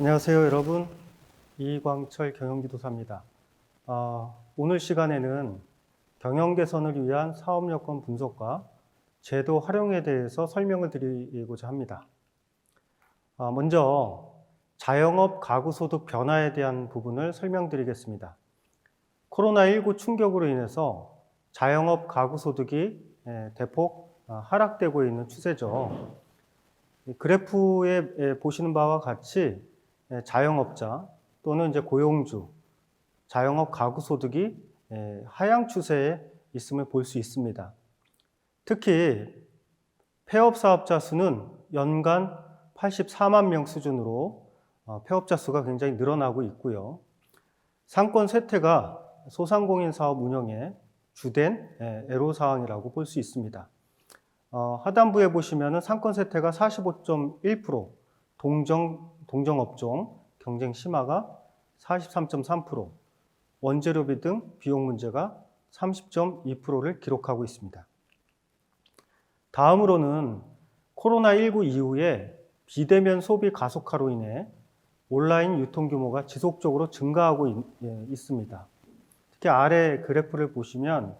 안녕하세요, 여러분. 이광철 경영지도사입니다. 오늘 시간에는 경영 개선을 위한 사업 여건 분석과 제도 활용에 대해서 설명을 드리고자 합니다. 먼저 자영업 가구 소득 변화에 대한 부분을 설명드리겠습니다. 코로나19 충격으로 인해서 자영업 가구 소득이 대폭 하락되고 있는 추세죠. 그래프에 보시는 바와 같이 자영업자 또는 이제 고용주, 자영업 가구 소득이 하향 추세에 있음을 볼 수 있습니다. 특히 폐업 사업자 수는 연간 84만 명 수준으로 폐업자 수가 굉장히 늘어나고 있고요. 상권 쇠퇴가 소상공인 사업 운영의 주된 애로사항이라고 볼 수 있습니다. 하단부에 보시면 상권 쇠퇴가 45.1%, 동종업종 경쟁 심화가 43.3%, 원재료비 등 비용 문제가 30.2%를 기록하고 있습니다. 다음으로는 코로나19 이후에 비대면 소비 가속화로 인해 온라인 유통 규모가 지속적으로 증가하고 있습니다. 특히 아래 그래프를 보시면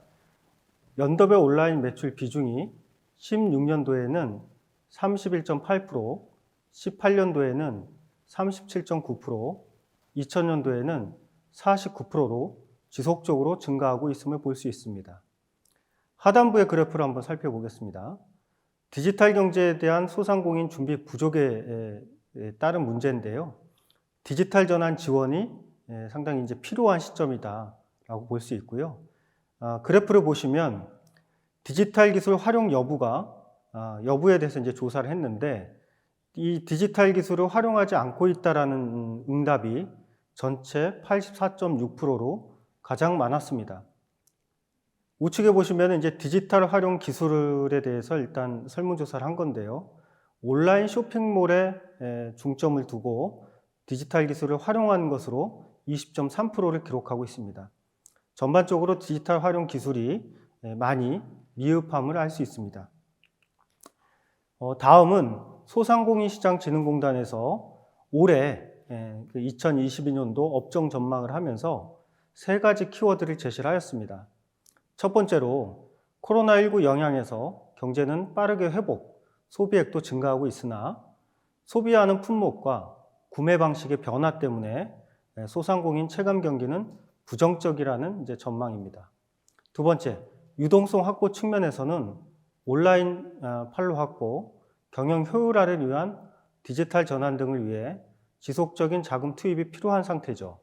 연도별 온라인 매출 비중이 16년도에는 31.8%, 18년도에는 37.9%, 2000년도에는 49%로 지속적으로 증가하고 있음을 볼 수 있습니다. 하단부의 그래프를 한번 살펴보겠습니다. 디지털 경제에 대한 소상공인 준비 부족에 따른 문제인데요. 디지털 전환 지원이 상당히 이제 필요한 시점이다라고 볼 수 있고요. 그래프를 보시면 디지털 기술 활용 여부에 대해서 이제 조사를 했는데 이 디지털 기술을 활용하지 않고 있다라는 응답이 전체 84.6%로 가장 많았습니다. 우측에 보시면 이제 디지털 활용 기술에 대해서 일단 설문조사를 한 건데요. 온라인 쇼핑몰에 중점을 두고 디지털 기술을 활용한 것으로 20.3%를 기록하고 있습니다. 전반적으로 디지털 활용 기술이 많이 미흡함을 알 수 있습니다. 다음은 소상공인시장진흥공단에서 올해 2022년도 업종 전망을 하면서 세 가지 키워드를 제시를 하였습니다. 첫 번째로 코로나19 영향에서 경제는 빠르게 회복, 소비액도 증가하고 있으나 소비하는 품목과 구매 방식의 변화 때문에 소상공인 체감 경기는 부정적이라는 이제 전망입니다. 두 번째, 유동성 확보 측면에서는 온라인 판로 확보, 경영 효율화를 위한 디지털 전환 등을 위해 지속적인 자금 투입이 필요한 상태죠.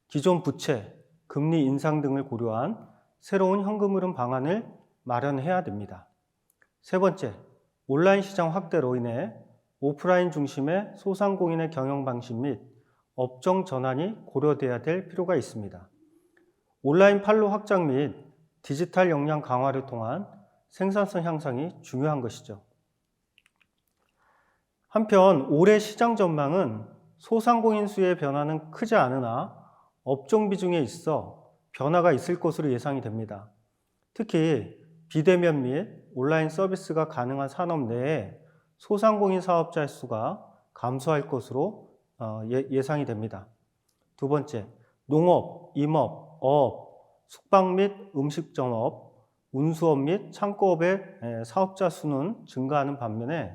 기존 부채, 금리 인상 등을 고려한 새로운 현금 흐름 방안을 마련해야 됩니다. 세 번째, 온라인 시장 확대로 인해 오프라인 중심의 소상공인의 경영 방식 및 업종 전환이 고려돼야 될 필요가 있습니다. 온라인 판로 확장 및 디지털 역량 강화를 통한 생산성 향상이 중요한 것이죠. 한편 올해 시장 전망은 소상공인 수의 변화는 크지 않으나 업종 비중에 있어 변화가 있을 것으로 예상이 됩니다. 특히 비대면 및 온라인 서비스가 가능한 산업 내에 소상공인 사업자 수가 감소할 것으로 예상이 됩니다. 두 번째, 농업, 임업, 어업, 숙박 및 음식점업, 운수업 및 창고업의 사업자 수는 증가하는 반면에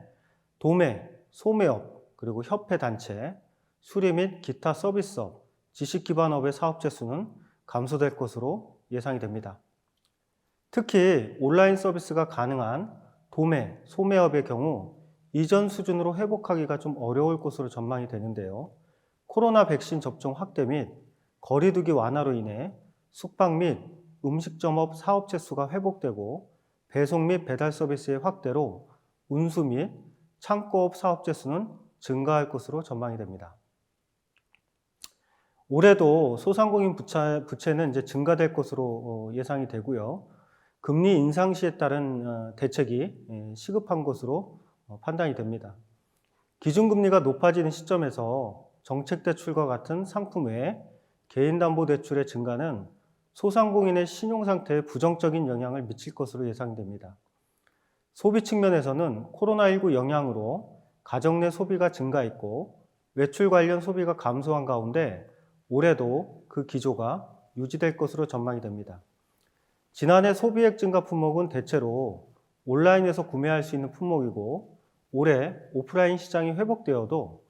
도매, 소매업, 그리고 협회단체, 수리 및 기타 서비스업, 지식기반업의 사업자 수는 감소될 것으로 예상이 됩니다. 특히 온라인 서비스가 가능한 도매, 소매업의 경우 이전 수준으로 회복하기가 좀 어려울 것으로 전망이 되는데요. 코로나 백신 접종 확대 및 거리두기 완화로 인해 숙박 및 음식점업 사업체 수가 회복되고 배송 및 배달 서비스의 확대로 운수 및 창고업 사업체 수는 증가할 것으로 전망이 됩니다. 올해도 소상공인 부채는 이제 증가될 것으로 예상이 되고요. 금리 인상 시에 따른 대책이 시급한 것으로 판단이 됩니다. 기준금리가 높아지는 시점에서 정책대출과 같은 상품 외에 개인담보대출의 증가는 소상공인의 신용상태에 부정적인 영향을 미칠 것으로 예상됩니다. 소비 측면에서는 코로나19 영향으로 가정 내 소비가 증가했고 외출 관련 소비가 감소한 가운데 올해도 그 기조가 유지될 것으로 전망이 됩니다. 지난해 소비액 증가 품목은 대체로 온라인에서 구매할 수 있는 품목이고 올해 오프라인 시장이 회복되어도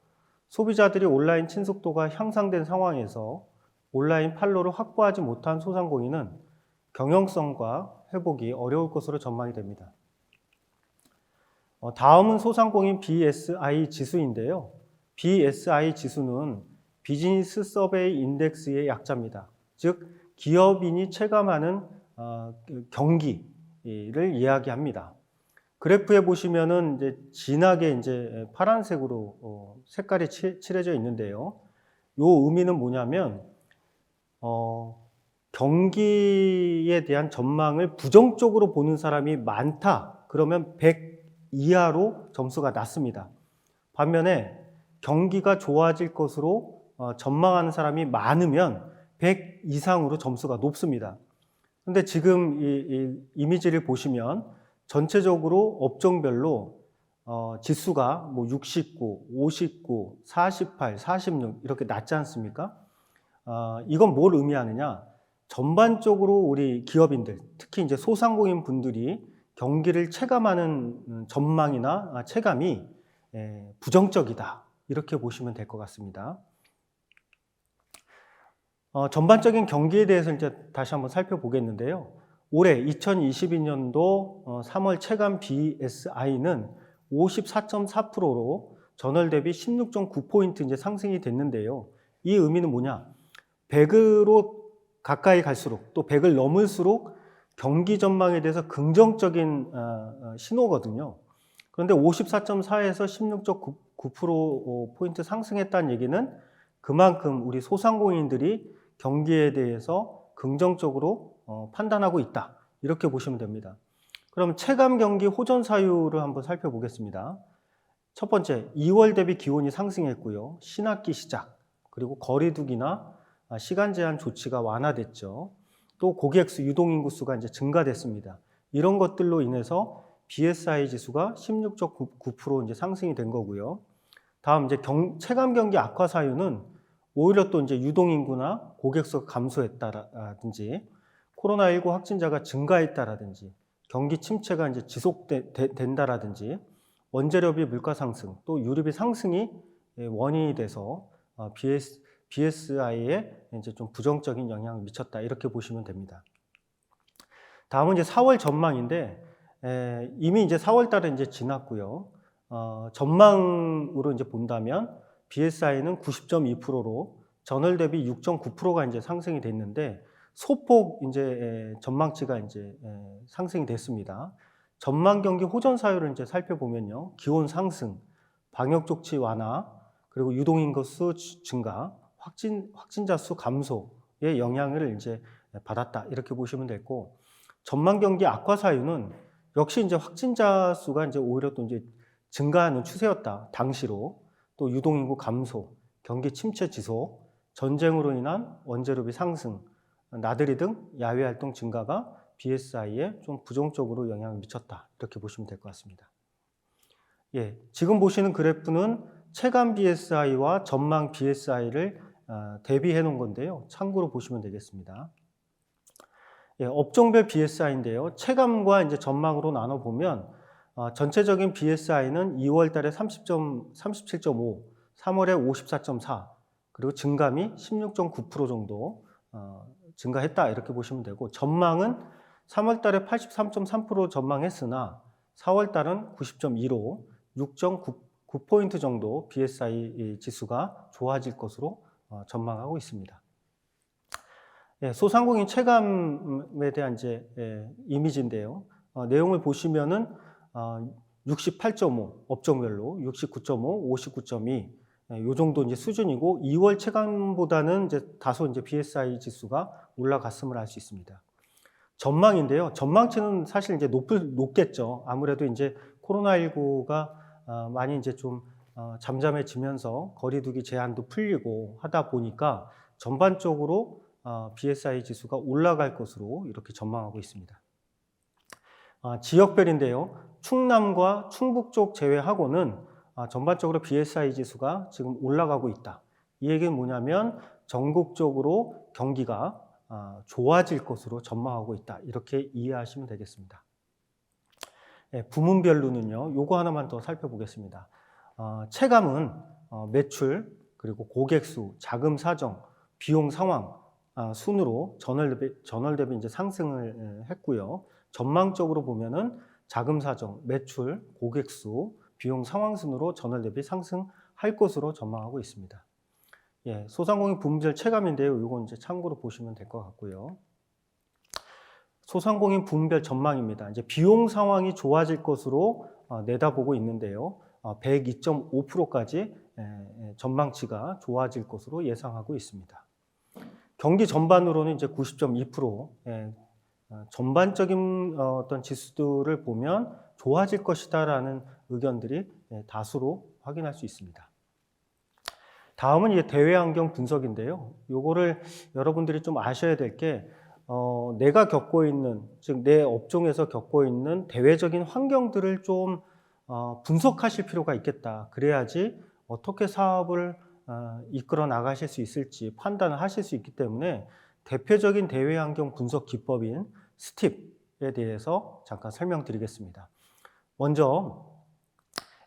소비자들이 온라인 친숙도가 향상된 상황에서 온라인 판로를 확보하지 못한 소상공인은 경영성과 회복이 어려울 것으로 전망이 됩니다. 다음은 소상공인 BSI 지수인데요. BSI 지수는 비즈니스 서베이 인덱스의 약자입니다. 즉 기업인이 체감하는 경기를 이야기합니다. 그래프에 보시면은 이제 진하게 이제 파란색으로 색깔이 칠해져 있는데요. 요 의미는 뭐냐면 경기에 대한 전망을 부정적으로 보는 사람이 많다. 그러면 100 이하로 점수가 낮습니다. 반면에 경기가 좋아질 것으로 전망하는 사람이 많으면 100 이상으로 점수가 높습니다. 그런데 지금 이 이미지를 보시면 전체적으로 업종별로 지수가 뭐 69, 59, 48, 46 이렇게 낮지 않습니까? 이건 뭘 의미하느냐? 전반적으로 우리 기업인들, 특히 이제 소상공인 분들이 경기를 체감하는 전망이나 체감이 부정적이다. 이렇게 보시면 될 것 같습니다. 전반적인 경기에 대해서 이제 다시 한번 살펴보겠는데요. 올해 2022년도 3월 체감 BSI는 54.4%로 전월 대비 16.9포인트 이제 상승이 됐는데요. 이 의미는 뭐냐? 100으로 가까이 갈수록 또 100을 넘을수록 경기 전망에 대해서 긍정적인 신호거든요. 그런데 54.4에서 16.9% 상승했다는 얘기는 그만큼 우리 소상공인들이 경기에 대해서 긍정적으로 판단하고 있다. 이렇게 보시면 됩니다. 그럼 체감 경기 호전 사유를 한번 살펴보겠습니다. 첫 번째, 2월 대비 기온이 상승했고요. 신학기 시작, 그리고 거리두기나 시간 제한 조치가 완화됐죠. 또 고객 수, 유동인구 수가 이제 증가됐습니다. 이런 것들로 인해서 BSI 지수가 16.9% 이제 상승이 된 거고요. 다음 이제 체감 경기 악화 사유는 오히려 또 이제 유동인구나 고객 수가 감소했다라든지 코로나19 확진자가 증가했다라든지 경기 침체가 이제 지속된다라든지 원재료비 물가 상승 또 유류비 상승이 원인이 돼서 BSI에 이제 좀 부정적인 영향을 미쳤다 이렇게 보시면 됩니다. 다음은 이제 4월 전망인데 이미 이제 4월 달은 이제 지났고요. 전망으로 이제 본다면 BSI는 90.2%로 전월 대비 6.9%가 이제 상승이 됐는데 소폭 이제 전망치가 이제 상승이 됐습니다. 전망 경기 호전 사유를 이제 살펴보면요. 기온 상승, 방역 조치 완화, 그리고 유동인구 수 증가, 확진자 수 감소의 영향을 이제 받았다. 이렇게 보시면 되고, 전망 경기 악화 사유는 역시 이제 확진자 수가 이제 오히려 또 이제 증가하는 추세였다. 당시로. 또 유동인구 감소, 경기 침체 지속, 전쟁으로 인한 원재료비 상승, 나들이 등 야외 활동 증가가 BSI에 좀 부정적으로 영향을 미쳤다. 이렇게 보시면 될 것 같습니다. 예, 지금 보시는 그래프는 체감 BSI와 전망 BSI를 대비해 놓은 건데요. 참고로 보시면 되겠습니다. 예, 업종별 BSI인데요. 체감과 이제 전망으로 나눠 보면 전체적인 BSI는 2월 달에 37.5, 3월에 54.4, 그리고 증감이 16.9% 정도 증가했다 이렇게 보시면 되고 전망은 3월 달에 83.3% 전망했으나 4월 달은 90.2로 6.9포인트 정도 BSI 지수가 좋아질 것으로 전망하고 있습니다. 예, 소상공인 체감에 대한 이제 이미지인데요. 내용을 보시면은 68.5 업종별로 69.5, 59.2 요 정도 이제 수준이고 2월 체감보다는 이제 다소 이제 BSI 지수가 올라갔음을 알 수 있습니다. 전망인데요. 전망치는 사실 이제 높겠죠. 아무래도 이제 코로나19가 많이 이제 좀 잠잠해지면서 거리두기 제한도 풀리고 하다 보니까 전반적으로 BSI 지수가 올라갈 것으로 이렇게 전망하고 있습니다. 지역별인데요. 충남과 충북 쪽 제외하고는 전반적으로 BSI 지수가 지금 올라가고 있다. 이 얘기는 뭐냐면 전국적으로 경기가 좋아질 것으로 전망하고 있다. 이렇게 이해하시면 되겠습니다. 부문별로는요, 요거 하나만 더 살펴보겠습니다. 체감은 매출, 그리고 고객 수, 자금 사정, 비용 상황 순으로 전월 대비 이제 상승을 했고요. 전망적으로 보면은 자금 사정, 매출, 고객 수, 비용 상황 순으로 전월 대비 상승할 것으로 전망하고 있습니다. 소상공인 부문별 체감인데요. 이건 이제 참고로 보시면 될 것 같고요. 소상공인 부문별 전망입니다. 이제 비용 상황이 좋아질 것으로 내다보고 있는데요. 102.5%까지 전망치가 좋아질 것으로 예상하고 있습니다. 경기 전반으로는 이제 90.2%, 전반적인 어떤 지수들을 보면 좋아질 것이다라는 의견들이 다수로 확인할 수 있습니다. 다음은 이제 대외 환경 분석인데요. 요거를 여러분들이 좀 아셔야 될 게 내가 겪고 있는, 즉 내 업종에서 겪고 있는 대외적인 환경들을 좀 분석하실 필요가 있겠다. 그래야지 어떻게 사업을 이끌어 나가실 수 있을지 판단을 하실 수 있기 때문에 대표적인 대외 환경 분석 기법인 스팁에 대해서 잠깐 설명드리겠습니다. 먼저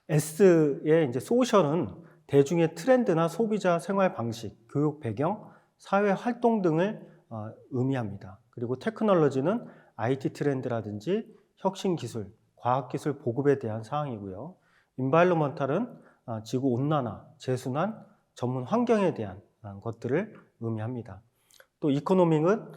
S의 이제 소셜은 대중의 트렌드나 소비자 생활 방식, 교육 배경, 사회 활동 등을 의미합니다. 그리고 테크놀로지는 IT 트렌드라든지 혁신 기술, 과학 기술 보급에 대한 사항이고요. 인바이러먼탈은 지구 온난화, 재순환, 전문 환경에 대한 것들을 의미합니다. 또 이코노믹은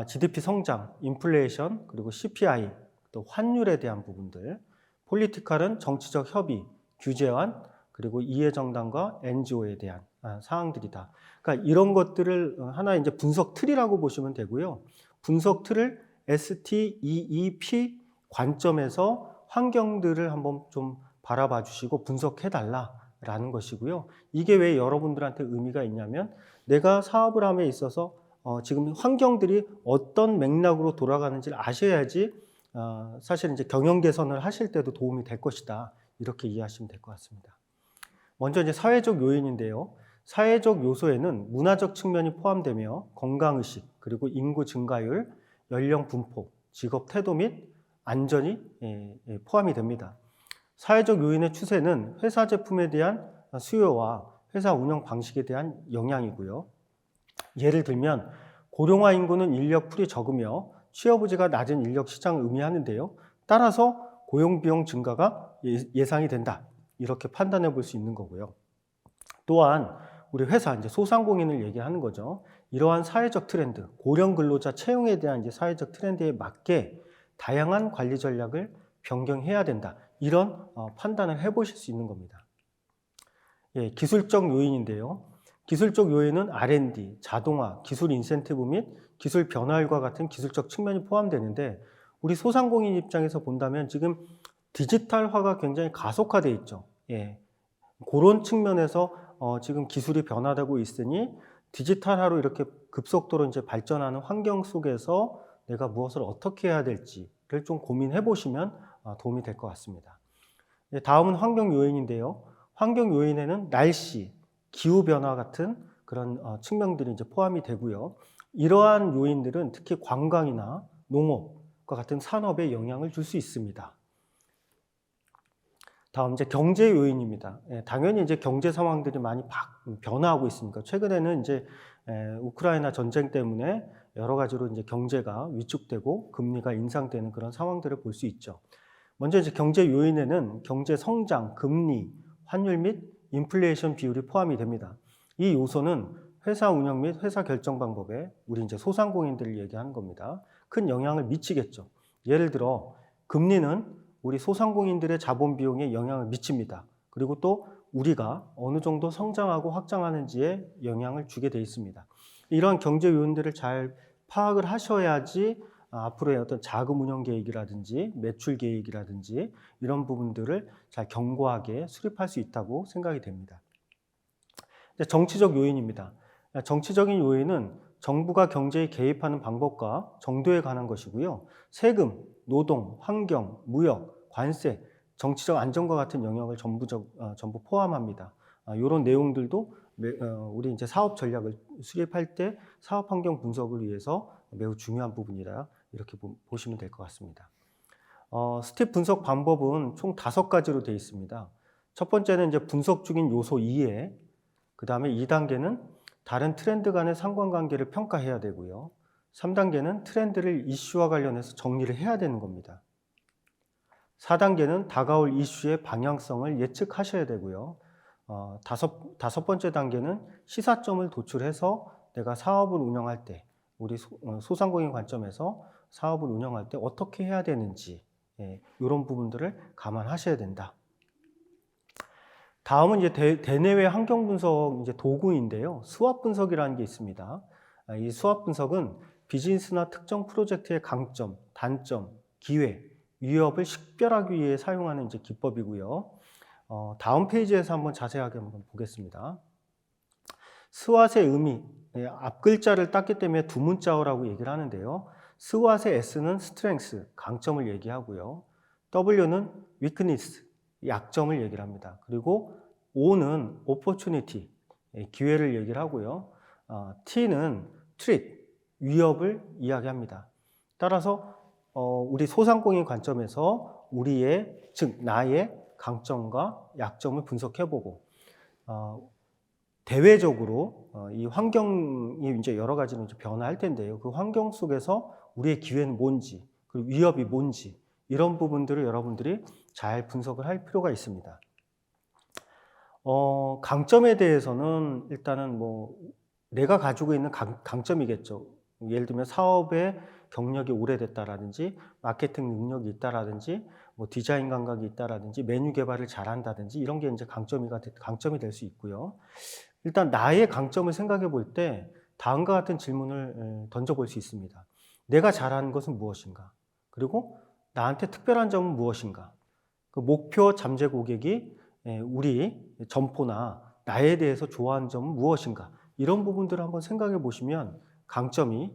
GDP 성장, 인플레이션, 그리고 CPI, 또 환율에 대한 부분들. 폴리티컬은 정치적 협의, 규제안, 그리고 이해정당과 NGO에 대한 사항들이다. 그러니까 이런 것들을 하나의 이제 분석 틀이라고 보시면 되고요. 분석 틀을 STEEP 관점에서 환경들을 한번 좀 바라봐 주시고 분석해 달라라는 것이고요. 이게 왜 여러분들한테 의미가 있냐면 내가 사업을 함에 있어서 지금 환경들이 어떤 맥락으로 돌아가는지를 아셔야지 사실 이제 경영 개선을 하실 때도 도움이 될 것이다. 이렇게 이해하시면 될 것 같습니다. 먼저 이제 사회적 요인인데요. 사회적 요소에는 문화적 측면이 포함되며 건강의식, 그리고 인구 증가율, 연령 분포, 직업 태도 및 안전이 포함이 됩니다. 사회적 요인의 추세는 회사 제품에 대한 수요와 회사 운영 방식에 대한 영향이고요. 예를 들면 고령화 인구는 인력풀이 적으며 취업 의지가 낮은 인력 시장을 의미하는데요. 따라서 고용 비용 증가가 예상이 된다. 이렇게 판단해 볼 수 있는 거고요. 또한 우리 회사, 이제 소상공인을 얘기하는 거죠. 이러한 사회적 트렌드, 고령 근로자 채용에 대한 이제 사회적 트렌드에 맞게 다양한 관리 전략을 변경해야 된다. 이런 판단을 해보실 수 있는 겁니다. 기술적 요인인데요. 기술적 요인은 R&D, 자동화, 기술 인센티브 및 기술 변화율과 같은 기술적 측면이 포함되는데 우리 소상공인 입장에서 본다면 지금 디지털화가 굉장히 가속화되어 있죠. 그런 측면에서 지금 기술이 변화되고 있으니 디지털화로 이렇게 급속도로 이제 발전하는 환경 속에서 내가 무엇을 어떻게 해야 될지를 좀 고민해 보시면 도움이 될 것 같습니다. 다음은 환경 요인인데요. 환경 요인에는 날씨, 기후 변화 같은 그런 측면들이 이제 포함이 되고요. 이러한 요인들은 특히 관광이나 농업과 같은 산업에 영향을 줄 수 있습니다. 다음 이제 경제 요인입니다. 당연히 이제 경제 상황들이 많이 변화하고 있으니까 최근에는 이제 우크라이나 전쟁 때문에 여러 가지로 이제 경제가 위축되고 금리가 인상되는 그런 상황들을 볼 수 있죠. 먼저 이제 경제 요인에는 경제 성장, 금리, 환율 및 인플레이션 비율이 포함이 됩니다. 이 요소는 회사 운영 및 회사 결정 방법에 우리 이제 소상공인들을 얘기하는 겁니다. 큰 영향을 미치겠죠. 예를 들어 금리는 우리 소상공인들의 자본 비용에 영향을 미칩니다. 그리고 또 우리가 어느 정도 성장하고 확장하는지에 영향을 주게 돼 있습니다. 이러한 경제 요인들을 잘 파악을 하셔야지 앞으로의 어떤 자금 운영 계획이라든지 매출 계획이라든지 이런 부분들을 잘 견고하게 수립할 수 있다고 생각이 됩니다. 정치적 요인입니다. 정치적인 요인은 정부가 경제에 개입하는 방법과 정도에 관한 것이고요. 세금, 노동, 환경, 무역, 관세 정치적 안정과 같은 영역을 전부 포함합니다. 이런 내용들도 우리 이제 사업 전략을 수립할 때 사업 환경 분석을 위해서 매우 중요한 부분이다. 이렇게 보시면 될 것 같습니다. 스텝 분석 방법은 총 5가지로 되어 있습니다. 첫 번째는 이제 분석 중인 요소 이해, 그 다음에 2단계는 다른 트렌드 간의 상관관계를 평가해야 되고요. 3단계는 트렌드를 이슈와 관련해서 정리를 해야 되는 겁니다. 4단계는 다가올 이슈의 방향성을 예측하셔야 되고요. 다섯 번째 단계는 시사점을 도출해서 내가 사업을 운영할 때, 우리 소상공인 관점에서 사업을 운영할 때 어떻게 해야 되는지, 이런 부분들을 감안하셔야 된다. 다음은 이제 대내외 환경 분석 이제 도구인데요. 수압 분석이라는 게 있습니다. 이 수압 분석은 비즈니스나 특정 프로젝트의 강점, 단점, 기회, 위협을 식별하기 위해 사용하는 이제 기법이고요. 다음 페이지에서 한번 자세하게 한번 보겠습니다. 스왓의 의미, 앞글자를 땄기 때문에 두 문자어라고 얘기를 하는데요. 스왓의 S는 strength, 강점을 얘기하고요. W는 weakness, 약점을 얘기를 합니다. 그리고 O는 opportunity, 기회를 얘기를 하고요. T는 threat, 위협을 이야기합니다. 따라서 우리 소상공인 관점에서 즉 나의 강점과 약점을 분석해보고 대외적으로 이 환경이 이제 여러 가지로 이제 변화할 텐데요. 그 환경 속에서 우리의 기회는 뭔지, 그리고 위협이 뭔지 이런 부분들을 여러분들이 잘 분석을 할 필요가 있습니다. 강점에 대해서는 일단은 뭐 내가 가지고 있는 강점이겠죠. 예를 들면 사업의 경력이 오래됐다라든지 마케팅 능력이 있다라든지 뭐 디자인 감각이 있다라든지 메뉴 개발을 잘한다든지 이런 게 이제 강점이 될 수 있고요. 일단 나의 강점을 생각해 볼 때 다음과 같은 질문을 던져볼 수 있습니다. 내가 잘하는 것은 무엇인가? 그리고 나한테 특별한 점은 무엇인가? 그 목표 잠재 고객이 우리 점포나 나에 대해서 좋아하는 점은 무엇인가? 이런 부분들을 한번 생각해 보시면 강점이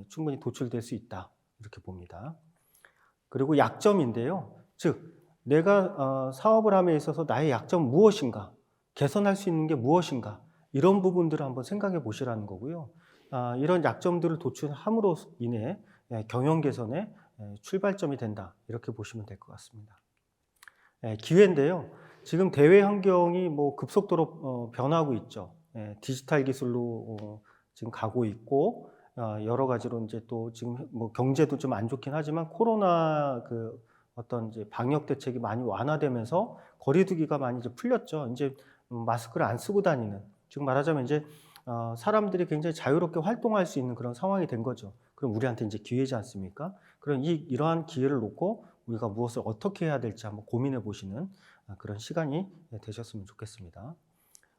충분히 도출될 수 있다. 이렇게 봅니다. 그리고 약점인데요. 즉, 내가 사업을 함에 있어서 나의 약점은 무엇인가? 개선할 수 있는 게 무엇인가? 이런 부분들을 한번 생각해 보시라는 거고요. 이런 약점들을 도출함으로 인해 경영 개선의 출발점이 된다. 이렇게 보시면 될 것 같습니다. 기회인데요. 지금 대외 환경이 뭐 급속도로 변하고 있죠. 디지털 기술로 지금 가고 있고 여러 가지로 이제 또 지금 뭐 경제도 좀 안 좋긴 하지만 코로나 그 어떤 이제 방역 대책이 많이 완화되면서 거리두기가 많이 이제 풀렸죠. 이제 마스크를 안 쓰고 다니는, 지금 말하자면 이제 사람들이 굉장히 자유롭게 활동할 수 있는 그런 상황이 된 거죠. 그럼 우리한테 이제 기회지 않습니까? 그럼 이러한 기회를 놓고 우리가 무엇을 어떻게 해야 될지 한번 고민해 보시는 그런 시간이 되셨으면 좋겠습니다.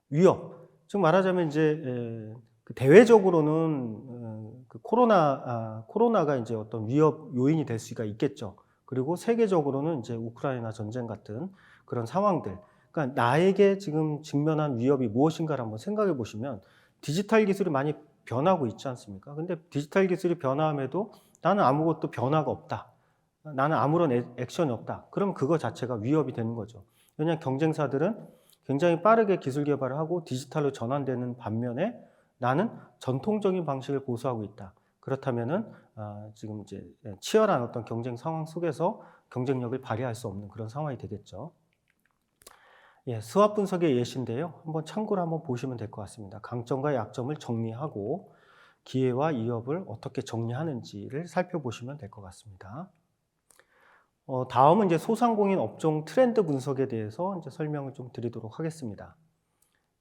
위협. 즉 말하자면 이제 대외적으로는 그 코로나가 이제 어떤 위협 요인이 될 수가 있겠죠. 그리고 세계적으로는 이제 우크라이나 전쟁 같은 그런 상황들. 그러니까 나에게 지금 직면한 위협이 무엇인가를 한번 생각해 보시면 디지털 기술이 많이 변하고 있지 않습니까? 근데 디지털 기술이 변화함에도 나는 아무것도 변화가 없다. 나는 아무런 액션이 없다. 그럼 그거 자체가 위협이 되는 거죠. 왜냐하면 경쟁사들은 굉장히 빠르게 기술 개발을 하고 디지털로 전환되는 반면에 나는 전통적인 방식을 고수하고 있다. 그렇다면은 지금 이제 치열한 어떤 경쟁 상황 속에서 경쟁력을 발휘할 수 없는 그런 상황이 되겠죠. 수압 분석의 예시인데요. 한번 참고로 한번 보시면 될 것 같습니다. 강점과 약점을 정리하고 기회와 위협을 어떻게 정리하는지를 살펴보시면 될 것 같습니다. 다음은 이제 소상공인 업종 트렌드 분석에 대해서 이제 설명을 좀 드리도록 하겠습니다.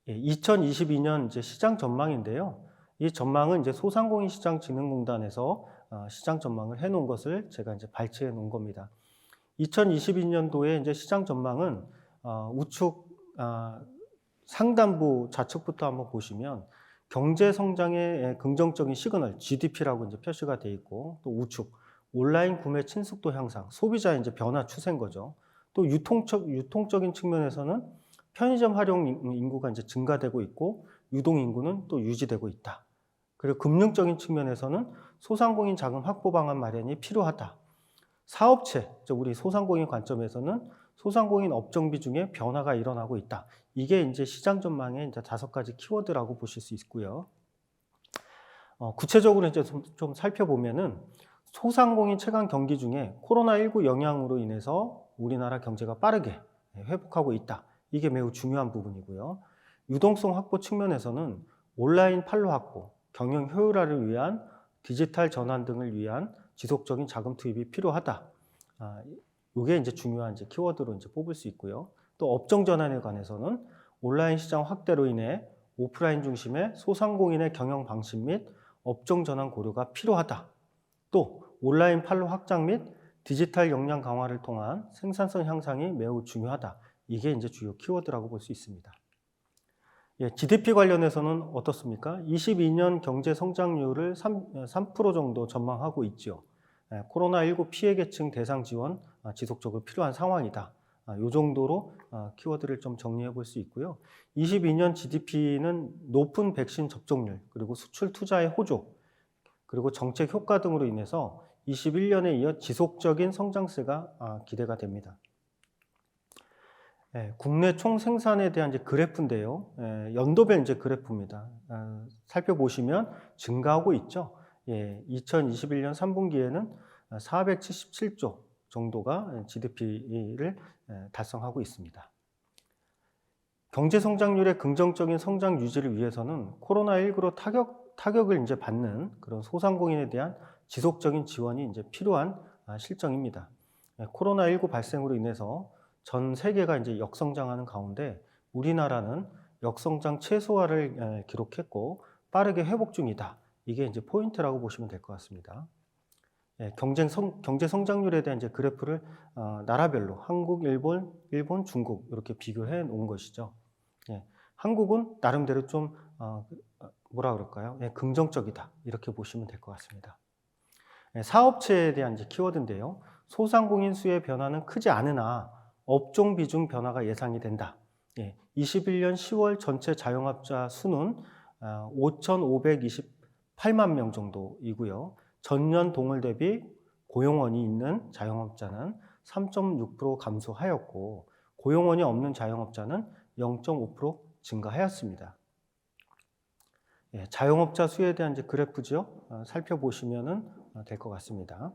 2022년 이제 시장 전망인데요. 이 전망은 이제 소상공인 시장진흥공단에서 시장 전망을 해놓은 것을 제가 이제 발췌해 놓은 겁니다. 2022년도에 이제 시장 전망은 우측 상단부 좌측부터 한번 보시면 경제 성장의 긍정적인 시그널 GDP라고 이제 표시가 되어 있고, 또 우측 온라인 구매 친숙도 향상, 소비자의 이제 변화 추세인 거죠. 또 유통적인 측면에서는 편의점 활용 인구가 이제 증가되고 있고 유동 인구는 또 유지되고 있다. 그리고 금융적인 측면에서는 소상공인 자금 확보 방안 마련이 필요하다. 사업체, 즉 우리 소상공인 관점에서는 소상공인 업종 비중에 변화가 일어나고 있다. 이게 이제 시장 전망의 이제 5가지 키워드라고 보실 수 있고요. 구체적으로 이제 좀 살펴보면은 소상공인 체감 경기 중에 코로나19 영향으로 인해서 우리나라 경제가 빠르게 회복하고 있다. 이게 매우 중요한 부분이고요. 유동성 확보 측면에서는 온라인 판로 확보, 경영 효율화를 위한 디지털 전환 등을 위한 지속적인 자금 투입이 필요하다. 이게 이제 중요한 이제 키워드로 이제 뽑을 수 있고요. 또 업종 전환에 관해서는 온라인 시장 확대로 인해 오프라인 중심의 소상공인의 경영 방식 및 업종 전환 고려가 필요하다. 또 온라인 판로 확장 및 디지털 역량 강화를 통한 생산성 향상이 매우 중요하다. 이게 이제 주요 키워드라고 볼 수 있습니다. GDP 관련해서는 어떻습니까? 22년 경제 성장률을 3% 정도 전망하고 있죠. 코로나19 피해 계층 대상 지원 지속적으로 필요한 상황이다. 이 정도로 키워드를 좀 정리해 볼 수 있고요. 22년 GDP는 높은 백신 접종률, 그리고 수출 투자의 호조, 그리고 정책 효과 등으로 인해서 21년에 이어 지속적인 성장세가 기대가 됩니다. 국내 총 생산에 대한 이제 그래프인데요. 연도별 이제 그래프입니다. 살펴보시면 증가하고 있죠. 2021년 3분기에는 477조 정도가 GDP를 달성하고 있습니다. 경제 성장률의 긍정적인 성장 유지를 위해서는 코로나19로 타격을 이제 받는 그런 소상공인에 대한 지속적인 지원이 이제 필요한 실정입니다. 코로나19 발생으로 인해서 전 세계가 이제 역성장하는 가운데 우리나라는 역성장 최소화를 기록했고 빠르게 회복 중이다. 이게 이제 포인트라고 보시면 될 것 같습니다. 경제 성장률에 대한 이제 그래프를 나라별로 한국, 일본, 중국 이렇게 비교해 놓은 것이죠. 한국은 나름대로 좀 뭐라 그럴까요? 긍정적이다. 이렇게 보시면 될 것 같습니다. 사업체에 대한 이제 키워드인데요. 소상공인 수의 변화는 크지 않으나 업종 비중 변화가 예상이 된다. 21년 10월 전체 자영업자 수는 5,528만 명 정도이고요. 전년 동월 대비 고용원이 있는 자영업자는 3.6% 감소하였고 고용원이 없는 자영업자는 0.5% 증가하였습니다. 자영업자 수에 대한 이제 그래프죠. 살펴보시면 될 것 같습니다.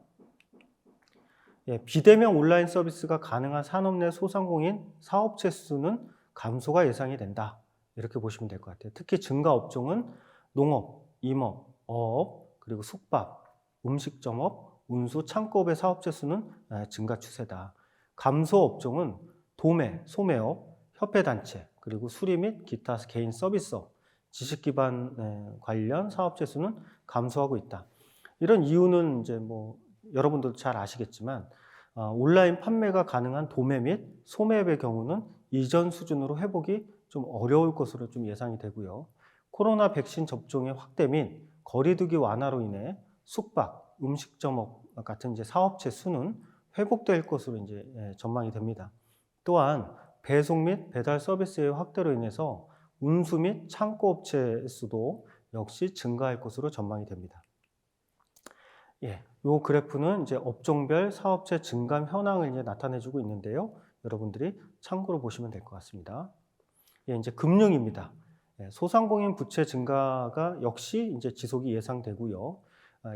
비대면 온라인 서비스가 가능한 산업 내 소상공인 사업체 수는 감소가 예상이 된다. 이렇게 보시면 될 것 같아요. 특히 증가 업종은 농업, 임업, 어업, 그리고 숙박, 음식점업, 운수, 창고업의 사업체 수는 증가 추세다. 감소 업종은 도매, 소매업, 협회단체, 그리고 수리 및 기타 개인 서비스업, 지식기반 관련 사업체 수는 감소하고 있다. 이런 이유는 이제 뭐 여러분들도 잘 아시겠지만 온라인 판매가 가능한 도매 및 소매업의 경우는 이전 수준으로 회복이 좀 어려울 것으로 좀 예상이 되고요. 코로나 백신 접종의 확대 및 거리두기 완화로 인해 숙박, 음식점업 같은 이제 사업체 수는 회복될 것으로 이제 전망이 됩니다. 또한 배송 및 배달 서비스의 확대로 인해서 운수 및 창고 업체 수도 역시 증가할 것으로 전망이 됩니다. 이 그래프는 이제 업종별 사업체 증감 현황을 이제 나타내주고 있는데요. 여러분들이 참고로 보시면 될 것 같습니다. 이제 금융입니다. 소상공인 부채 증가가 역시 이제 지속이 예상되고요.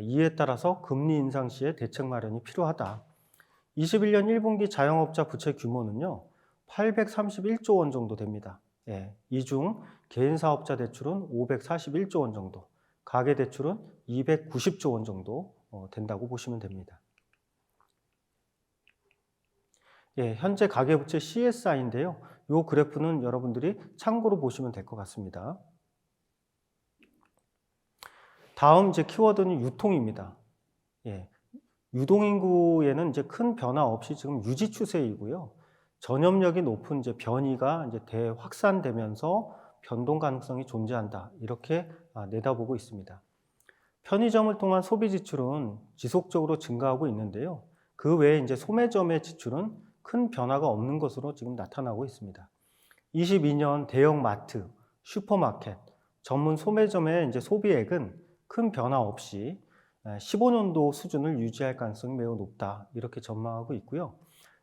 이에 따라서 금리 인상 시에 대책 마련이 필요하다. 21년 1분기 자영업자 부채 규모는요, 831조 원 정도 됩니다. 이 중 개인 사업자 대출은 541조 원 정도, 가계 대출은 290조 원 정도 된다고 보시면 됩니다. 현재 가계부채 CSI인데요. 이 그래프는 여러분들이 참고로 보시면 될 것 같습니다. 다음 이제 키워드는 유통입니다. 유동인구에는 이제 큰 변화 없이 지금 유지 추세이고요. 전염력이 높은 이제 변이가 이제 대확산되면서 변동 가능성이 존재한다. 이렇게 내다보고 있습니다. 편의점을 통한 소비 지출은 지속적으로 증가하고 있는데요. 그 외에 이제 소매점의 지출은 큰 변화가 없는 것으로 지금 나타나고 있습니다. 22년 대형 마트, 슈퍼마켓, 전문 소매점의 이제 소비액은 큰 변화 없이 15년도 수준을 유지할 가능성이 매우 높다. 이렇게 전망하고 있고요.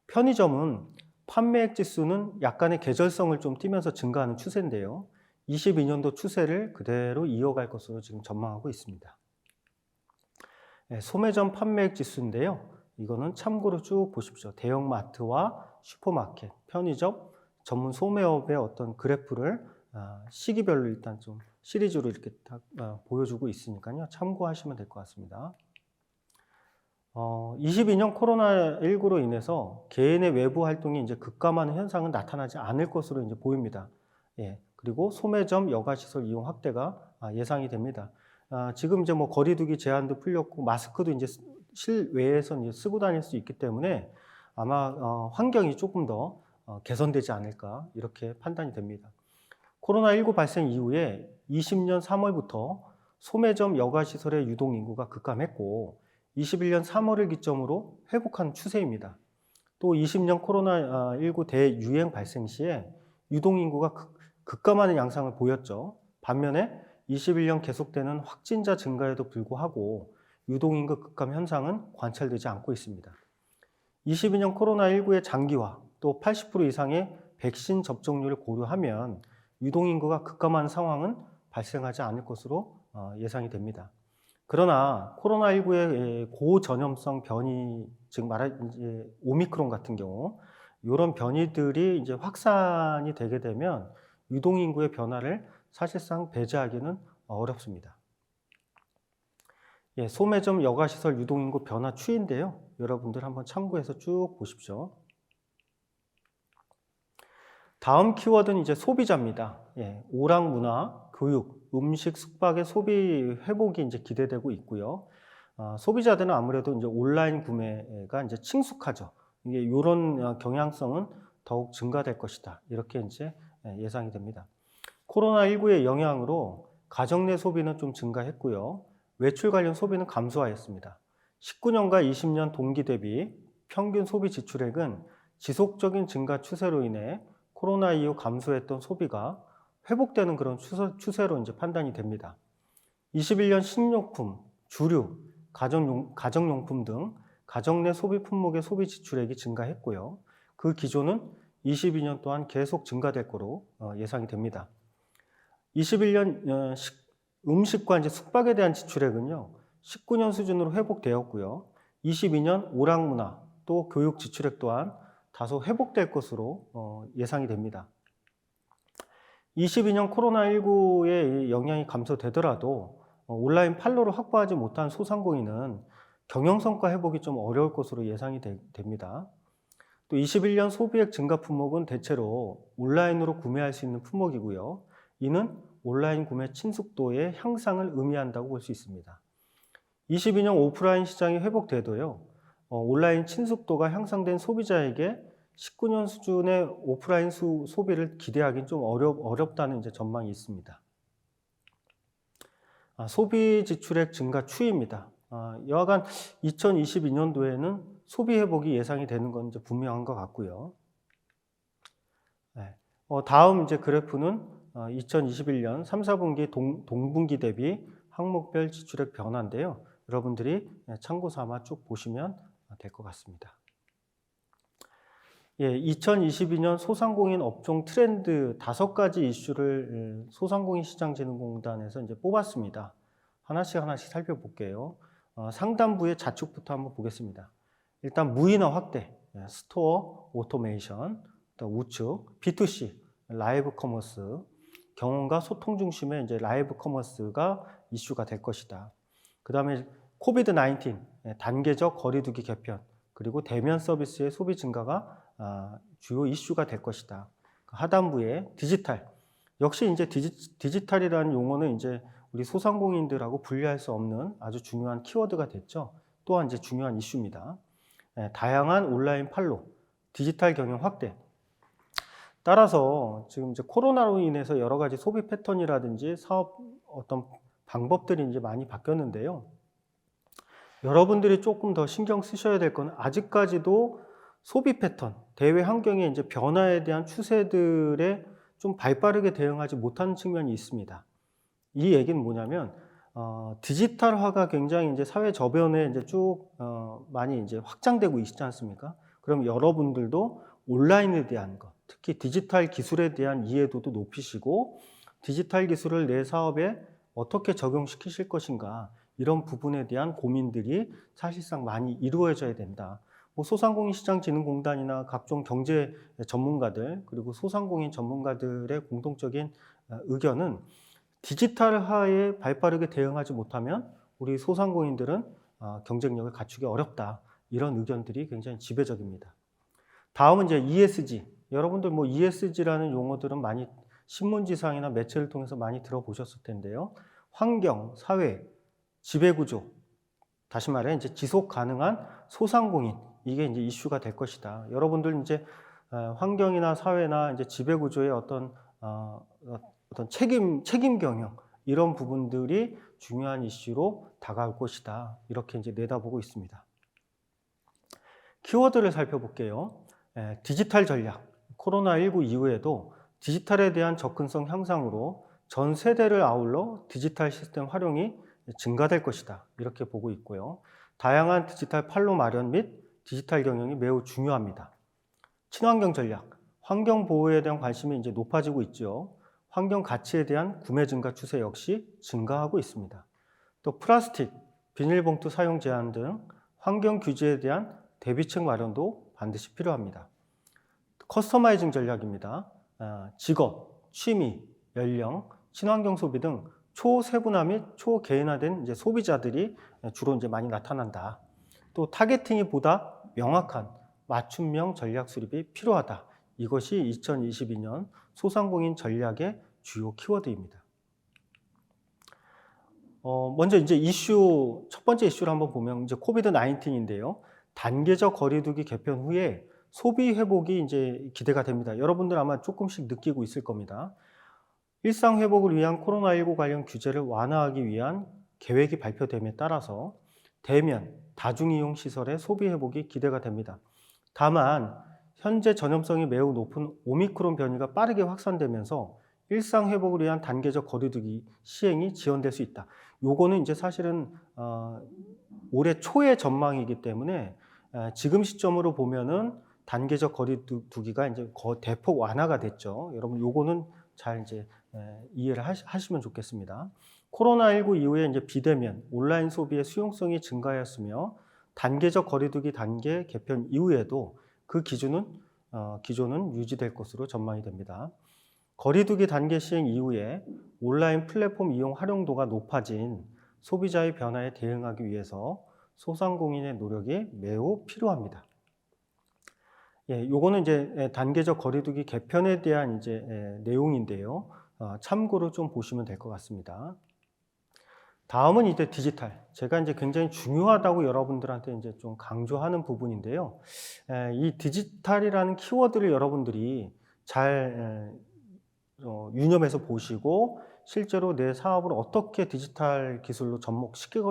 편의점은 판매액 지수는 약간의 계절성을 좀 띠면서 증가하는 추세인데요. 22년도 추세를 그대로 이어갈 것으로 지금 전망하고 있습니다. 네, 소매점 판매액 지수인데요. 이거는 참고로 쭉 보십시오. 대형마트와 슈퍼마켓, 편의점, 전문 소매업의 어떤 그래프를 시기별로 일단 좀 시리즈로 이렇게 다 보여주고 있으니까요. 참고하시면 될 것 같습니다. 22년 코로나19로 인해서 개인의 외부 활동이 이제 급감하는 현상은 나타나지 않을 것으로 이제 보입니다. 예, 그리고 소매점, 여가시설 이용 확대가 예상이 됩니다. 지금 이제 뭐 거리두기 제한도 풀렸고 마스크도 이제 실외에서 이제 쓰고 다닐 수 있기 때문에 아마 환경이 조금 더 개선되지 않을까 이렇게 판단이 됩니다. 코로나19 발생 이후에 20년 3월부터 소매점, 여가시설의 유동 인구가 급감했고 21년 3월을 기점으로 회복한 추세입니다. 또 20년 코로나19 대유행 발생 시에 유동 인구가 급감하는 양상을 보였죠. 반면에 21년 계속되는 확진자 증가에도 불구하고 유동인구 급감 현상은 관찰되지 않고 있습니다. 22년 코로나19의 장기화 또 80% 이상의 백신 접종률을 고려하면 유동인구가 급감하는 상황은 발생하지 않을 것으로 예상이 됩니다. 그러나 코로나19의 고전염성 변이, 즉 이제 오미크론 같은 경우 이런 변이들이 이제 확산이 되게 되면 유동인구의 변화를 사실상 배제하기는 어렵습니다. 예, 소매점 여가시설 유동인구 변화 추이인데요. 여러분들 한번 참고해서 쭉 보십시오. 다음 키워드는 이제 소비자입니다. 예, 오락 문화, 교육, 음식, 숙박의 소비 회복이 이제 기대되고 있고요. 소비자들은 아무래도 이제 온라인 구매가 이제 친숙하죠. 이게 이런 경향성은 더욱 증가될 것이다. 이렇게 이제 예상이 됩니다. 코로나19의 영향으로 가정 내 소비는 좀 증가했고요. 외출 관련 소비는 감소하였습니다. 19년과 20년 동기 대비 평균 소비 지출액은 지속적인 증가 추세로 인해 코로나 이후 감소했던 소비가 회복되는 그런 추세로 이제 판단이 됩니다. 21년 식료품, 주류, 가정용품 등 가정 내 소비 품목의 소비 지출액이 증가했고요. 그 기조는 22년 동안 계속 증가될 거로 예상이 됩니다. 21년 음식과 이제 숙박에 대한 지출액은요, 19년 수준으로 회복되었고요. 22년 오락문화 또 교육 지출액 또한 다소 회복될 것으로 예상이 됩니다. 22년 코로나19의 영향이 감소되더라도 온라인 판로를 확보하지 못한 소상공인은 경영성과 회복이 좀 어려울 것으로 예상이 됩니다. 또 21년 소비액 증가 품목은 대체로 온라인으로 구매할 수 있는 품목이고요. 이는 온라인 구매 친숙도의 향상을 의미한다고 볼 수 있습니다. 22년 오프라인 시장이 회복돼도요, 온라인 친숙도가 향상된 소비자에게 19년 수준의 오프라인 소비를 기대하기는 좀 어렵다는 이제 전망이 있습니다. 소비 지출액 증가 추이입니다. 여하간 2022년도에는 소비 회복이 예상이 되는 건 이제 분명한 것 같고요. 네. 다음 이제 그래프는 2021년 3, 4분기 동분기 대비 항목별 지출액 변화인데요. 여러분들이 참고 삼아 쭉 보시면 될 것 같습니다. 예, 2022년 소상공인 업종 트렌드 5가지 이슈를 소상공인시장진흥공단에서 이제 뽑았습니다. 하나씩 살펴볼게요. 상단부의 자축부터 한번 보겠습니다. 일단 무인화 확대, 스토어 오토메이션, 또 우측, B2C, 라이브 커머스, 경험과 소통 중심의 이제 라이브 커머스가 이슈가 될 것이다. 그 다음에 코비드-19, 단계적 거리두기 개편, 그리고 대면 서비스의 소비 증가가 주요 이슈가 될 것이다. 하단부에 디지털, 역시 이제 디지털이라는 용어는 이제 우리 소상공인들하고 분리할 수 없는 아주 중요한 키워드가 됐죠. 또한 이제 중요한 이슈입니다. 다양한 온라인 판로, 디지털 경영 확대. 따라서 지금 이제 코로나로 인해서 여러 가지 소비 패턴이라든지 사업 어떤 방법들이 이제 많이 바뀌었는데요. 여러분들이 조금 더 신경 쓰셔야 될 건 아직까지도 소비 패턴, 대외 환경의 이제 변화에 대한 추세들에 좀 발빠르게 대응하지 못하는 측면이 있습니다. 이 얘기는 뭐냐면 디지털화가 굉장히 이제 사회 저변에 이제 쭉 많이 이제 확장되고 있지 않습니까? 그럼 여러분들도 온라인에 대한 것, 특히 디지털 기술에 대한 이해도도 높이시고 디지털 기술을 내 사업에 어떻게 적용시키실 것인가 이런 부분에 대한 고민들이 사실상 많이 이루어져야 된다. 소상공인시장진흥공단이나 각종 경제 전문가들 그리고 소상공인 전문가들의 공통적인 의견은 디지털화에 발빠르게 대응하지 못하면 우리 소상공인들은 경쟁력을 갖추기 어렵다. 이런 의견들이 굉장히 지배적입니다. 다음은 이제 ESG. 여러분들 ESG라는 용어들은 많이 신문지상이나 매체를 통해서 많이 들어보셨을 텐데요. 환경, 사회, 지배구조, 다시 말해 이제 지속 가능한 소상공인 이게 이제 이슈가 될 것이다. 여러분들 이제 환경이나 사회나 이제 지배구조의 어떤 책임 경영 이런 부분들이 중요한 이슈로 다가올 것이다. 이렇게 이제 내다보고 있습니다. 키워드를 살펴볼게요. 디지털 전략. 코로나19 이후에도 디지털에 대한 접근성 향상으로 전 세대를 아울러 디지털 시스템 활용이 증가될 것이다. 이렇게 보고 있고요. 다양한 디지털 판로 마련 및 디지털 경영이 매우 중요합니다. 친환경 전략. 환경 보호에 대한 관심이 이제 높아지고 있죠. 환경 가치에 대한 구매 증가 추세 역시 증가하고 있습니다. 또 플라스틱, 비닐봉투 사용 제한 등 환경 규제에 대한 대비책 마련도 반드시 필요합니다. 커스터마이징 전략입니다. 직업, 취미, 연령, 친환경 소비 등 초세분화 및 초개인화된 이제 소비자들이 주로 이제 많이 나타난다. 또 타겟팅이 보다 명확한 맞춤형 전략 수립이 필요하다. 이것이 2022년 소상공인 전략의 주요 키워드입니다. 먼저 이제 첫 번째 이슈를 한번 보면 이제 코비드-19인데요. 단계적 거리두기 개편 후에 소비 회복이 이제 기대가 됩니다. 여러분들 아마 조금씩 느끼고 있을 겁니다. 일상 회복을 위한 코로나19 관련 규제를 완화하기 위한 계획이 발표됨에 따라서 대면, 다중이용 시설의 소비 회복이 기대가 됩니다. 다만 현재 전염성이 매우 높은 오미크론 변이가 빠르게 확산되면서 일상 회복을 위한 단계적 거리두기 시행이 지연될 수 있다. 요거는 이제 사실은 올해 초의 전망이기 때문에 지금 시점으로 보면은 단계적 거리두기가 이제 대폭 완화가 됐죠. 여러분 요거는 잘 이제 이해를 하시면 좋겠습니다. 코로나19 이후에 이제 비대면, 온라인 소비의 수용성이 증가하였으며 단계적 거리두기 단계 개편 이후에도 그 기준은 유지될 것으로 전망이 됩니다. 거리두기 단계 시행 이후에 온라인 플랫폼 이용 활용도가 높아진 소비자의 변화에 대응하기 위해서 소상공인의 노력이 매우 필요합니다. 요거는 이제 단계적 거리두기 개편에 대한 이제 내용인데요. 참고로 좀 보시면 될 것 같습니다. 다음은 이제 디지털. 제가 이제 굉장히 중요하다고 여러분들한테 이제 좀 강조하는 부분인데요. 이 디지털이라는 키워드를 여러분들이 잘 유념해서 보시고 실제로 내 사업을 어떻게 디지털 기술로 접목시킬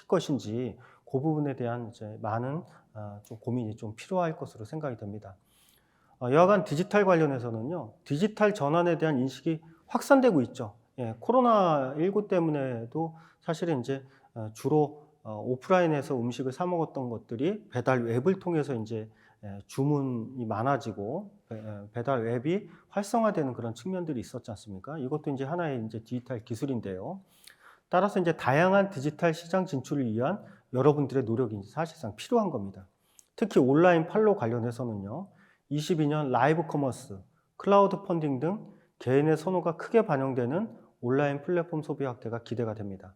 것인지 그 부분에 대한 이제 많은 좀 고민이 좀 필요할 것으로 생각이 됩니다. 여하간 디지털 관련해서는요, 디지털 전환에 대한 인식이 확산되고 있죠. 코로나19 때문에도 사실은 이제 주로 오프라인에서 음식을 사 먹었던 것들이 배달 웹을 통해서 이제 주문이 많아지고 배달 웹이 활성화되는 그런 측면들이 있었지 않습니까? 이것도 이제 하나의 이제 디지털 기술인데요. 따라서 이제 다양한 디지털 시장 진출을 위한 여러분들의 노력이 사실상 필요한 겁니다. 특히 온라인 판로 관련해서는요, 22년 라이브 커머스, 클라우드 펀딩 등 개인의 선호가 크게 반영되는 온라인 플랫폼 소비 확대가 기대가 됩니다.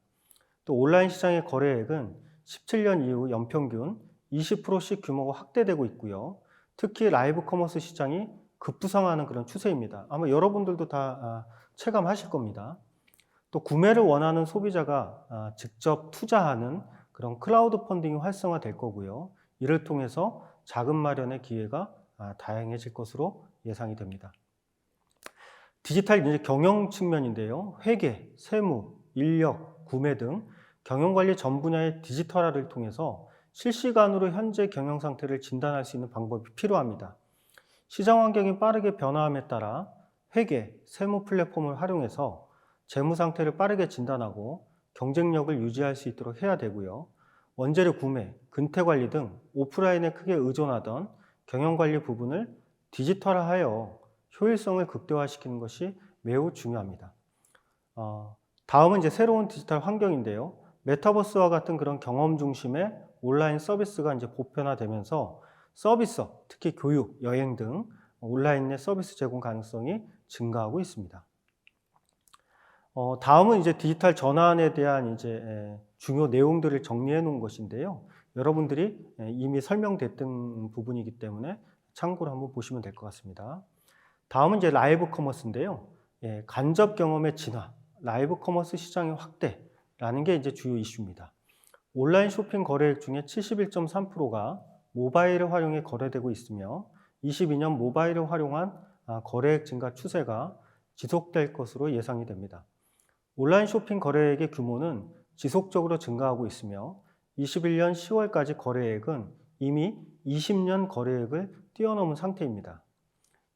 또 온라인 시장의 거래액은 17년 이후 연평균 20%씩 규모가 확대되고 있고요. 특히 라이브 커머스 시장이 급부상하는 그런 추세입니다. 아마 여러분들도 다 체감하실 겁니다. 또 구매를 원하는 소비자가 직접 투자하는 그런 클라우드 펀딩이 활성화될 거고요. 이를 통해서 자금 마련의 기회가 다양해질 것으로 예상이 됩니다. 디지털 이제 경영 측면인데요. 회계, 세무, 인력, 구매 등 경영관리 전 분야의 디지털화를 통해서 실시간으로 현재 경영 상태를 진단할 수 있는 방법이 필요합니다. 시장 환경이 빠르게 변화함에 따라 회계, 세무 플랫폼을 활용해서 재무 상태를 빠르게 진단하고 경쟁력을 유지할 수 있도록 해야 되고요. 원재료 구매, 근태 관리 등 오프라인에 크게 의존하던 경영 관리 부분을 디지털화하여 효율성을 극대화시키는 것이 매우 중요합니다. 다음은 이제 새로운 디지털 환경인데요. 메타버스와 같은 그런 경험 중심의 온라인 서비스가 이제 보편화되면서 서비스업, 특히 교육, 여행 등 온라인 내 서비스 제공 가능성이 증가하고 있습니다. 다음은 이제 디지털 전환에 대한 이제 중요 내용들을 정리해 놓은 것인데요. 여러분들이 이미 설명됐던 부분이기 때문에 참고로 한번 보시면 될 것 같습니다. 다음은 이제 라이브 커머스인데요. 간접 경험의 진화, 라이브 커머스 시장의 확대라는 게 이제 주요 이슈입니다. 온라인 쇼핑 거래액 중에 71.3%가 모바일을 활용해 거래되고 있으며 22년 모바일을 활용한 거래액 증가 추세가 지속될 것으로 예상이 됩니다. 온라인 쇼핑 거래액의 규모는 지속적으로 증가하고 있으며 21년 10월까지 거래액은 이미 20년 거래액을 뛰어넘은 상태입니다.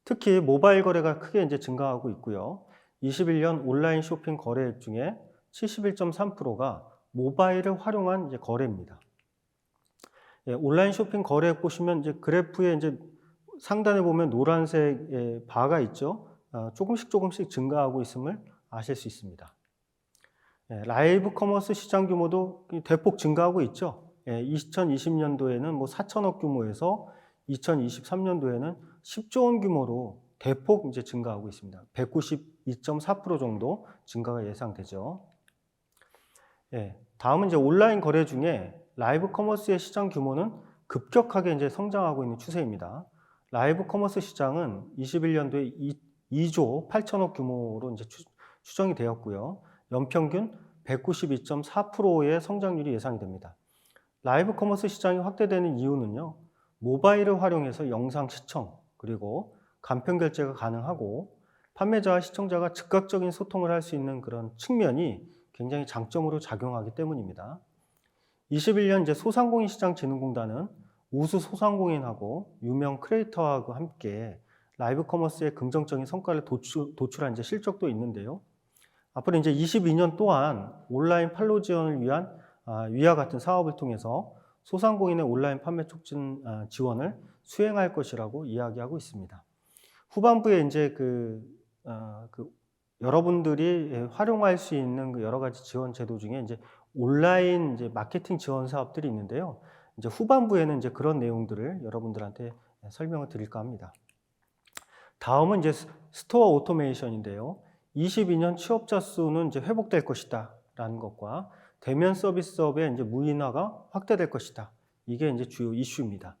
특히 모바일 거래가 크게 이제 증가하고 있고요. 21년 온라인 쇼핑 거래액 중에 71.3%가 모바일을 활용한 이제 거래입니다. 온라인 쇼핑 거래액 보시면 이제 그래프에 이제 상단에 보면 노란색 바가 있죠. 조금씩 증가하고 있음을 아실 수 있습니다. 라이브 커머스 시장 규모도 대폭 증가하고 있죠. 2020년도에는 뭐 4천억 규모에서 2023년도에는 10조 원 규모로 대폭 이제 증가하고 있습니다. 192.4% 정도 증가가 예상되죠. 다음은 이제 온라인 거래 중에 라이브 커머스의 시장 규모는 급격하게 이제 성장하고 있는 추세입니다. 라이브 커머스 시장은 21년도에 2조 8천억 규모로 이제 추정이 되었고요. 연평균 192.4%의 성장률이 예상이 됩니다. 라이브 커머스 시장이 확대되는 이유는요. 모바일을 활용해서 영상 시청 그리고 간편 결제가 가능하고 판매자와 시청자가 즉각적인 소통을 할 수 있는 그런 측면이 굉장히 장점으로 작용하기 때문입니다. 21년 이제 소상공인시장진흥공단은 우수 소상공인하고 유명 크리에이터와 함께 라이브 커머스의 긍정적인 성과를 도출한 이제 실적도 있는데요. 앞으로 이제 22년 또한 온라인 판로 지원을 위한 위와 같은 사업을 통해서 소상공인의 온라인 판매 촉진 지원을 수행할 것이라고 이야기하고 있습니다. 후반부에 이제 여러분들이 활용할 수 있는 그 여러 가지 지원 제도 중에 이제 온라인 이제 마케팅 지원 사업들이 있는데요. 이제 후반부에는 이제 그런 내용들을 여러분들한테 설명을 드릴까 합니다. 다음은 이제 스토어 오토메이션인데요. 22년 취업자 수는 이제 회복될 것이다 라는 것과 대면 서비스업의 이제 무인화가 확대될 것이다. 이게 이제 주요 이슈입니다.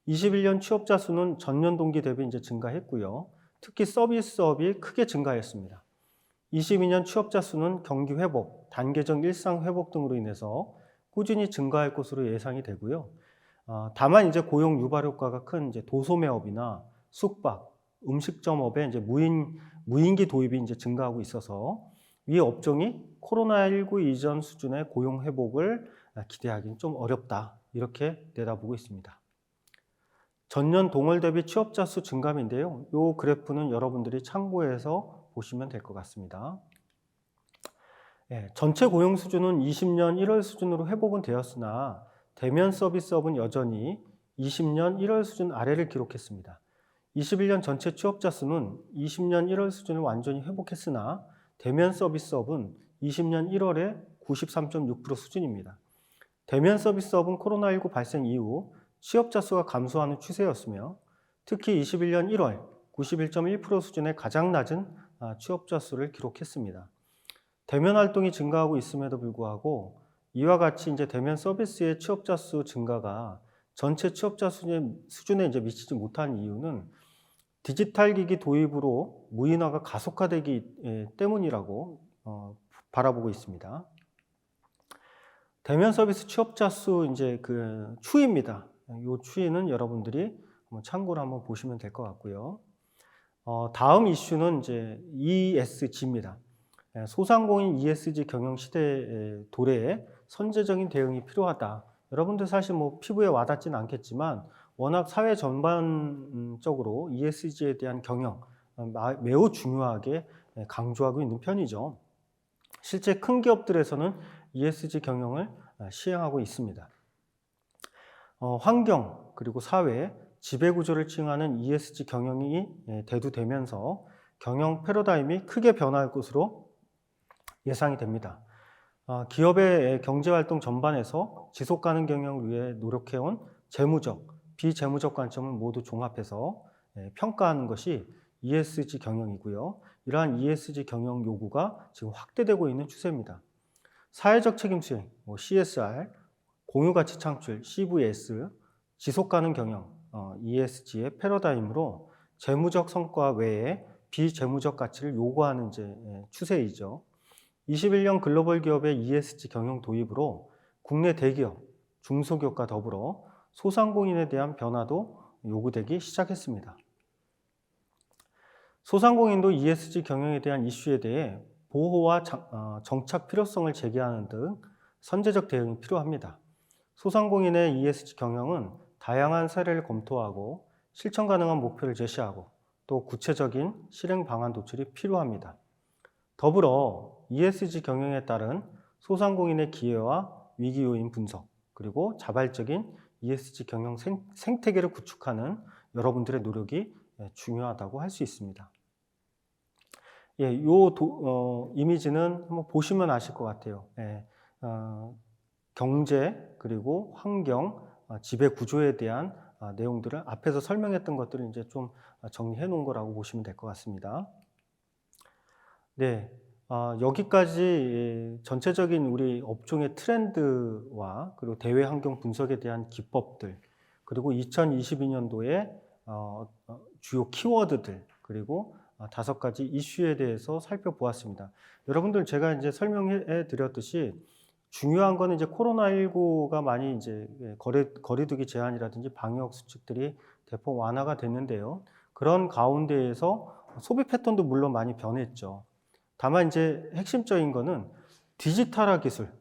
21년 취업자 수는 전년 동기 대비 이제 증가했고요. 특히 서비스업이 크게 증가했습니다. 22년 취업자 수는 경기 회복, 단계적 일상 회복 등으로 인해서 꾸준히 증가할 것으로 예상이 되고요. 다만 이제 고용 유발 효과가 큰 이제 도소매업이나 숙박, 음식점업에 이제 무인기 도입이 이제 증가하고 있어서 이 업종이 코로나19 이전 수준의 고용 회복을 기대하기는 좀 어렵다. 이렇게 내다보고 있습니다. 전년 동월 대비 취업자 수 증감인데요. 이 그래프는 여러분들이 참고해서 보시면 될 것 같습니다. 전체 고용 수준은 20년 1월 수준으로 회복은 되었으나 대면 서비스업은 여전히 20년 1월 수준 아래를 기록했습니다. 21년 전체 취업자 수는 20년 1월 수준을 완전히 회복했으나 대면 서비스업은 20년 1월에 93.6% 수준입니다. 대면 서비스업은 코로나19 발생 이후 취업자 수가 감소하는 추세였으며 특히 21년 1월 91.1% 수준의 가장 낮은 취업자 수를 기록했습니다. 대면 활동이 증가하고 있음에도 불구하고 이와 같이 이제 대면 서비스의 취업자 수 증가가 전체 취업자 수준에 이제 미치지 못한 이유는 디지털 기기 도입으로 무인화가 가속화되기 때문이라고 바라보고 있습니다. 대면 서비스 취업자 수 이제 그 추이입니다. 이 추이는 여러분들이 참고로 한번 보시면 될 것 같고요. 다음 이슈는 이제 ESG입니다. 소상공인 ESG 경영 시대 도래에 선제적인 대응이 필요하다. 여러분들 사실 뭐 피부에 와닿지는 않겠지만 워낙 사회 전반적으로 ESG에 대한 경영 매우 중요하게 강조하고 있는 편이죠. 실제 큰 기업들에서는 ESG 경영을 시행하고 있습니다. 환경 그리고 사회, 지배구조를 칭하는 ESG 경영이 대두되면서 경영 패러다임이 크게 변화할 것으로 예상이 됩니다. 기업의 경제활동 전반에서 지속가능 경영을 위해 노력해온 재무적, 비재무적 관점을 모두 종합해서 평가하는 것이 ESG 경영이고요. 이러한 ESG 경영 요구가 지금 확대되고 있는 추세입니다. 사회적 책임 수행, CSR, 공유가치 창출, CVS, 지속가능 경영, ESG의 패러다임으로 재무적 성과 외에 비재무적 가치를 요구하는 추세이죠. 21년 글로벌 기업의 ESG 경영 도입으로 국내 대기업, 중소기업과 더불어 소상공인에 대한 변화도 요구되기 시작했습니다. 소상공인도 ESG 경영에 대한 이슈에 대해 보호와 정착 필요성을 제기하는 등 선제적 대응이 필요합니다. 소상공인의 ESG 경영은 다양한 사례를 검토하고 실천 가능한 목표를 제시하고 또 구체적인 실행 방안 도출이 필요합니다. 더불어 ESG 경영에 따른 소상공인의 기회와 위기 요인 분석, 그리고 자발적인 ESG 경영 생태계를 구축하는 여러분들의 노력이 중요하다고 할 수 있습니다. 이미지는 한번 보시면 아실 것 같아요. 경제, 그리고 환경, 지배 구조에 대한 내용들을 앞에서 설명했던 것들을 이제 좀 정리해 놓은 거라고 보시면 될 것 같습니다. 네, 여기까지 전체적인 우리 업종의 트렌드와 그리고 대외 환경 분석에 대한 기법들, 그리고 2022년도에 주요 키워드들, 그리고 5가지 이슈에 대해서 살펴보았습니다. 여러분들 제가 이제 설명해 드렸듯이 중요한 거는 이제 코로나19가 많이 이제 거리두기 제한이라든지 방역 수칙들이 대폭 완화가 됐는데요. 그런 가운데에서 소비 패턴도 물론 많이 변했죠. 다만 이제 핵심적인 거는 디지털화 기술.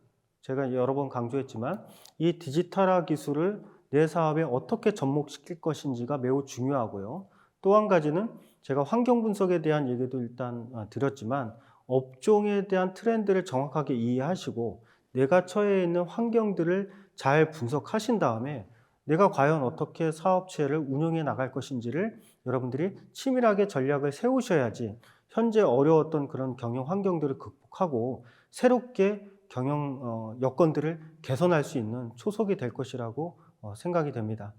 제가 여러 번 강조했지만 이 디지털화 기술을 내 사업에 어떻게 접목시킬 것인지가 매우 중요하고요. 또 한 가지는 제가 환경 분석에 대한 얘기도 일단 드렸지만 업종에 대한 트렌드를 정확하게 이해하시고 내가 처해 있는 환경들을 잘 분석하신 다음에 내가 과연 어떻게 사업체를 운영해 나갈 것인지를 여러분들이 치밀하게 전략을 세우셔야지 현재 어려웠던 그런 경영 환경들을 극복하고 새롭게 경영 여건들을 개선할 수 있는 초석이 될 것이라고 생각이 됩니다.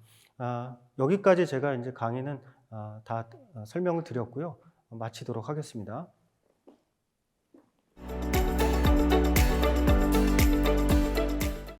여기까지 제가 이제 강의는 다 설명을 드렸고요. 마치도록 하겠습니다.